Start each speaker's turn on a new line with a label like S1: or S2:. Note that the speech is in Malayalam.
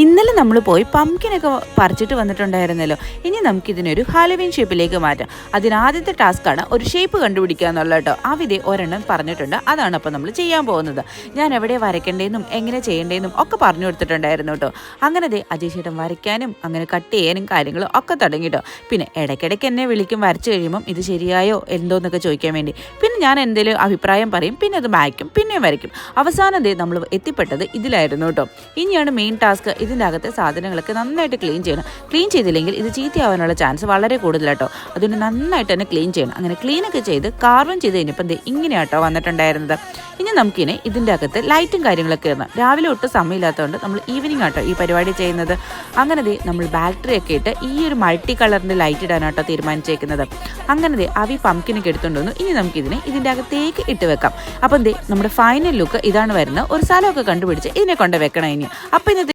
S1: ഇന്നലെ നമ്മൾ പോയി പംകിനൊക്കെ പറിച്ചിട്ട് വന്നിട്ടുണ്ടായിരുന്നല്ലോ. ഇനി നമുക്കിതിനൊരു ഹാലോവീൻ ഷേപ്പിലേക്ക് മാറ്റാം. അതിനാദ്യത്തെ ടാസ്ക്കാണ് ഒരു ഷേപ്പ് കണ്ടുപിടിക്കുക എന്നുള്ളത് കേട്ടോ. അവിടെ ഒരെണ്ണം പറഞ്ഞിട്ടുണ്ട്. അതാണ് അപ്പോൾ നമ്മൾ ചെയ്യാൻ പോകുന്നത്. ഞാൻ എവിടെ വരയ്ക്കേണ്ടതെന്നും എങ്ങനെ ചെയ്യേണ്ടതെന്നും ഒക്കെ പറഞ്ഞു കൊടുത്തിട്ടുണ്ടായിരുന്നു കേട്ടോ. അങ്ങനെ അജയ് ചേട്ടൻ വരയ്ക്കാനും അങ്ങനെ കട്ട് ചെയ്യാനും കാര്യങ്ങളും ഒക്കെ തുടങ്ങി കേട്ടോ. പിന്നെ ഇടയ്ക്കിടയ്ക്ക് എന്നെ വിളിക്കും വരച്ച് കഴിയുമ്പം ഇത് ശരിയായോ എന്തോന്നൊക്കെ ചോദിക്കാൻ വേണ്ടി. പിന്നെ ഞാൻ എന്തെങ്കിലും അഭിപ്രായം പറയും, പിന്നെ അത് മായ്ക്കും, പിന്നെയും വരയ്ക്കും. അവസാനം നമ്മൾ എത്തിപ്പെട്ടത് ഇതിലായിരുന്നു കേട്ടോ. ഇനിയാണ് മെയിൻ ടാസ്ക്. ഇതിൻ്റെ അകത്തെ സാധനങ്ങളൊക്കെ നന്നായിട്ട് ക്ലീൻ ചെയ്യണം. ക്ലീൻ ചെയ്തില്ലെങ്കിൽ ഇത് ചീത്തയാവാനുള്ള ചാൻസ് വളരെ കൂടുതലാട്ടോ. അതുകൊണ്ട് നന്നായിട്ട് തന്നെ ക്ലീൻ ചെയ്യണം. അങ്ങനെ ക്ലീനൊക്കെ ചെയ്ത് കാർവൺ ചെയ്ത് കഴിഞ്ഞപ്പം ഇങ്ങനെയാട്ടോ വന്നിട്ടുണ്ടായിരുന്നത്. ഇനി നമുക്കിനി ഇതിൻ്റെ അകത്ത് ലൈറ്റും കാര്യങ്ങളൊക്കെ ഇടണം. രാവിലെ ഒട്ടും സമയമില്ലാത്തതുകൊണ്ട് നമ്മൾ ഈവനിങ് ആട്ടോ ഈ പരിപാടി ചെയ്യുന്നത്. അങ്ങനെ നമ്മൾ ബാറ്ററി ഒക്കെ ഇട്ട് ഈ ഒരു മൾട്ടി കളറിൻ്റെ ലൈറ്റ് ഇടാനാട്ടോ തീരുമാനിച്ചേക്കുന്നത്. അങ്ങനെ അവി പംകിനൊക്കെ എടുത്തുകൊണ്ട് വന്നു. ഇനി നമുക്കിതിനെ ഇതിൻ്റെ അകത്തേക്ക് ഇട്ട് വെക്കാം. അപ്പം നമ്മുടെ ഫൈനൽ ലുക്ക് ഇതാണ് വരുന്നത്. ഒരു സ്ഥലമൊക്കെ കണ്ടുപിടിച്ച് ഇതിനെ കൊണ്ട് വെക്കണം ഇനി. അപ്പം ഇന്നത്തെ